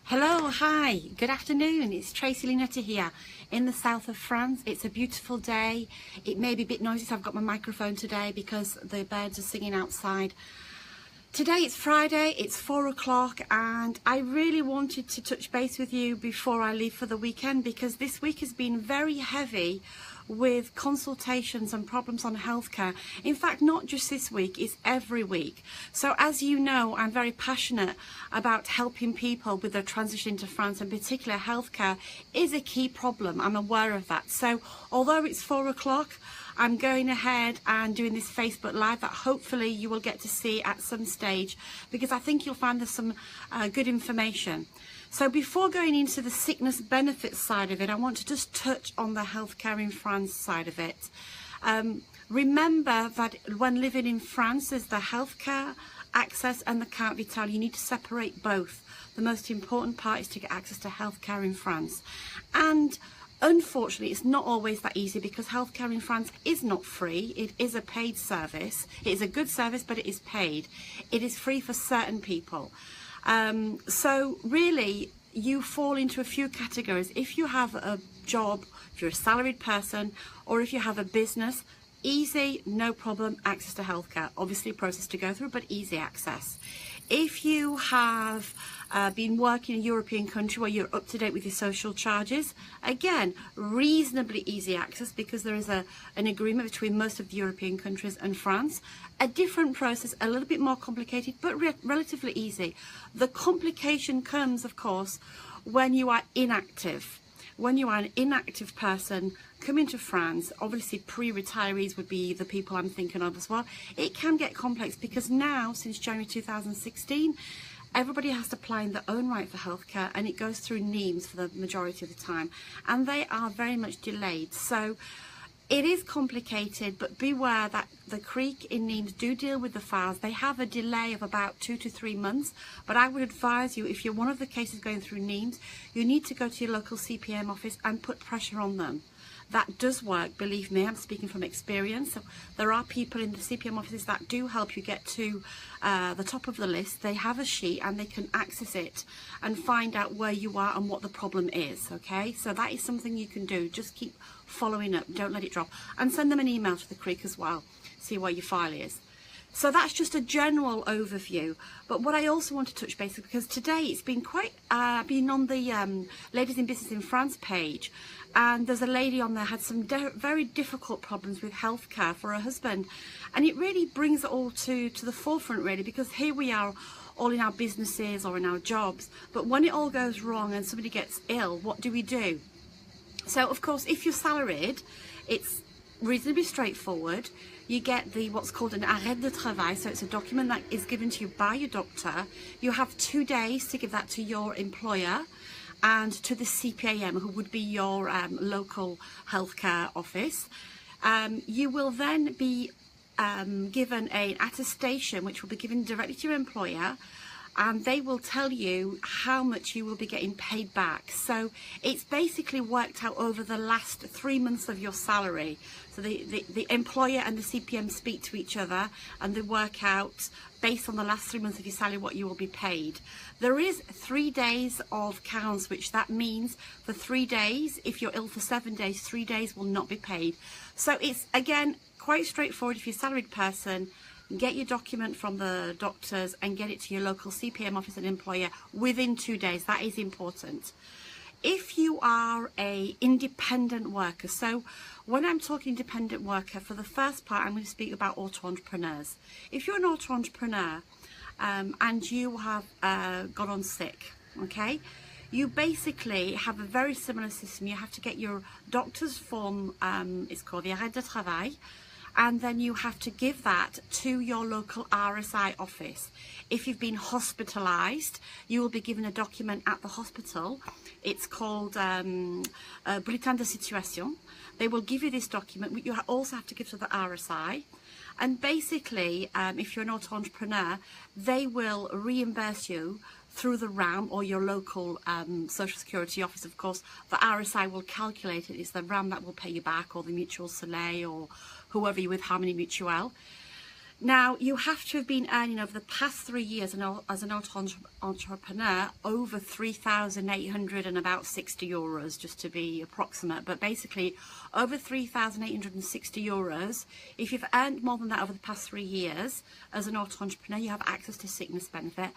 Hello, hi, good afternoon. It's Tracy Lunetta here in the south of France. It's a beautiful day. It may be a bit noisy, so I've got my microphone today because the birds are singing outside. Today it's Friday, it's 4 o'clock, and I really wanted to touch base with you before I leave for the weekend, because this week has been very heavy with consultations and problems on healthcare. In fact, not just this week, it's every week. So as you know, I'm very passionate about helping people with their transition to France, and particularly healthcare is a key problem. I'm aware of that. So although it's 4 o'clock, I'm going ahead and doing this Facebook Live that hopefully you will get to see at some stage, because I think you'll find there's some good information. So before going into the sickness benefits side of it, I want to just touch on the healthcare in France side of it. Remember that when living in France, there's the healthcare access and the carte vitale. You need to separate both. The most important part is to get access to healthcare in France. And unfortunately, it's not always that easy, because healthcare in France is not free. It is a paid service. It is a good service, but it is paid. It is free for certain people. So really, you fall into a few categories. If you have a job, if you're a salaried person, or if you have a business, easy, no problem, access to healthcare. Obviously a process to go through, but easy access. If you have been working in a European country where you're up to date with your social charges, again, reasonably easy access, because there is an agreement between most of the European countries and France. A different process, a little bit more complicated, but relatively easy. The complication comes, of course, when you are inactive. When you are an inactive person coming to France, obviously pre-retirees would be the people I'm thinking of as well. It can get complex, because now, since January 2016, everybody has to apply in their own right for healthcare, and it goes through NIEMS for the majority of the time, and they are very much delayed. So it is complicated, but beware that the CRIC in NIEMS do deal with the files. They have a delay of about 2 to 3 months, but I would advise you, if you're one of the cases going through NIEMS, you need to go to your local CPM office and put pressure on them. That does work, believe me, I'm speaking from experience. So there are people in the CPM offices that do help you get to the top of the list. They have a sheet and they can access it and find out where you are and what the problem is, okay? So that is something you can do. Just keep following up, don't let it drop. And send them an email to the CRIC as well, see where your file is. So that's just a general overview. But what I also want to touch base, because today it's been quite, been on the Ladies in Business in France page, and there's a lady on there had some very difficult problems with healthcare for her husband, and it really brings it all to the forefront, really, because here we are all in our businesses or in our jobs, but when it all goes wrong and somebody gets ill, what do we do? So of course, if you're salaried, it's reasonably straightforward. You get what's called an arrêt de travail, so it's a document that is given to you by your doctor. You have 2 days to give that to your employer and to the CPAM, who would be your local healthcare office. You will then be given an attestation, which will be given directly to your employer, and they will tell you how much you will be getting paid back. So it's basically worked out over the last 3 months of your salary. So the employer and the CPM speak to each other, and they work out based on the last 3 months of your salary what you will be paid. There is 3 days of carence, which that means for 3 days, if you're ill for 7 days, 3 days will not be paid. So it's, again, quite straightforward. If you're a salaried person, get your document from the doctors and get it to your local CPM office and employer within 2 days. That is important. If you are a independent worker, so when I'm talking independent worker, for the first part, I'm going to speak about auto-entrepreneurs. If you're an auto-entrepreneur and you have got on sick, okay, you basically have a very similar system. You have to get your doctor's form, it's called the arrêt de travail, and then you have to give that to your local RSI office. If you've been hospitalized, you will be given a document at the hospital. It's called bulletin de situation. They will give you this document, which you also have to give to the RSI. And basically, if you're an auto-entrepreneur, they will reimburse you through the RAM or your local Social Security office. Of course, the RSI will calculate it. It's the RAM that will pay you back, or the Mutual Soleil, or whoever you're with, Harmony Mutuelle. Now, you have to have been earning over the past 3 years as an entrepreneur over 3,860 euros, just to be approximate. But basically, over 3,860 euros, if you've earned more than that over the past 3 years as an entrepreneur, you have access to sickness benefit.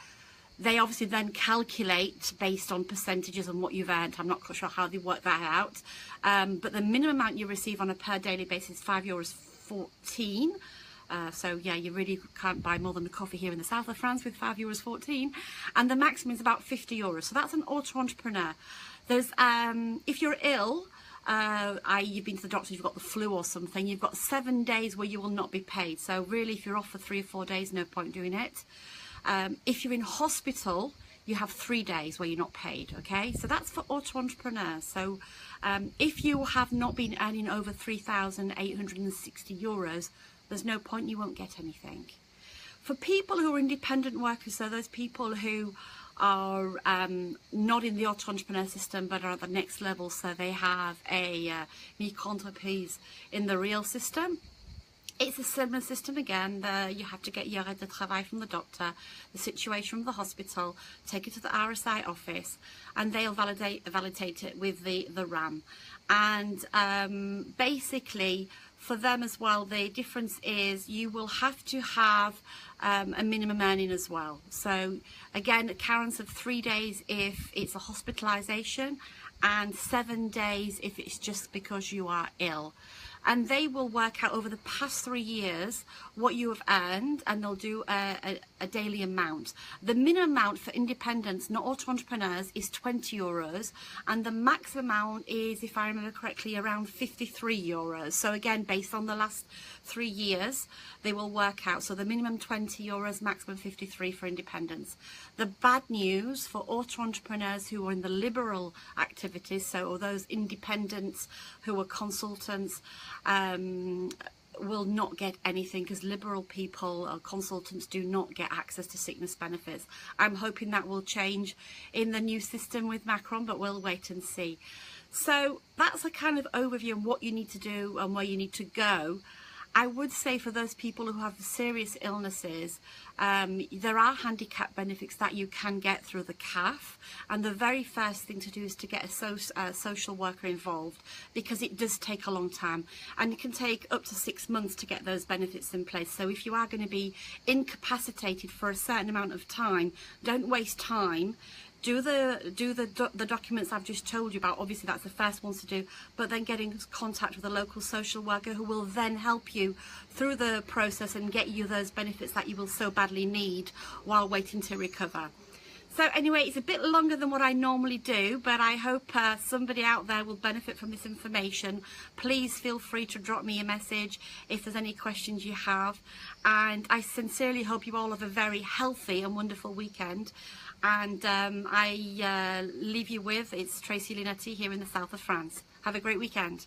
They obviously then calculate based on percentages and what you've earned. I'm not quite sure how they work that out. But the minimum amount you receive on a per daily basis is €5.14. So yeah, you really can't buy more than a coffee here in the south of France with €5.14, and the maximum is about €50. So that's an auto-entrepreneur. There's if you're ill, you've been to the doctor, you've got the flu or something, you've got 7 days where you will not be paid. So really, if you're off for 3 or 4 days, no point doing it. If you're in hospital, you have 3 days where you're not paid. Okay, so that's for auto-entrepreneurs. So if you have not been earning over 3,860 euros, there's no point, you won't get anything. For people who are independent workers, so those people who are not in the auto-entrepreneur system but are at the next level, so they have a micro-entreprise in the real system, it's a similar system again. You have to get your arrêt de travail from the doctor, the situation from the hospital, take it to the RSI office, and they'll validate it with the RAM. And basically, for them as well, the difference is you will have to have a minimum earning as well. So again, a carence of 3 days if it's a hospitalisation, and 7 days if it's just because you are ill. And they will work out over the past 3 years what you have earned, and they'll do a daily amount. The minimum amount for independents, not auto-entrepreneurs, is €20, and the maximum amount is, if I remember correctly, around €53. So again, based on the last 3 years, they will work out. So the minimum €20, maximum 53 for independents. The bad news for auto-entrepreneurs who are in the liberal activities, so those independents who are consultants, will not get anything, because liberal people or consultants do not get access to sickness benefits. I'm hoping that will change in the new system with Macron, but we'll wait and see. So that's a kind of overview on what you need to do and where you need to go. I would say for those people who have serious illnesses, there are handicap benefits that you can get through the CAF, and the very first thing to do is to get a social worker involved, because it does take a long time, and it can take up to 6 months to get those benefits in place. So if you are going to be incapacitated for a certain amount of time, don't waste time. Do the documents I've just told you about. Obviously that's the first ones to do, but then get in contact with a local social worker who will then help you through the process and get you those benefits that you will so badly need while waiting to recover. So anyway, it's a bit longer than what I normally do, but I hope somebody out there will benefit from this information. Please feel free to drop me a message if there's any questions you have, and I sincerely hope you all have a very healthy and wonderful weekend. And I leave you with, it's Tracy Linetti here in the south of France. Have a great weekend.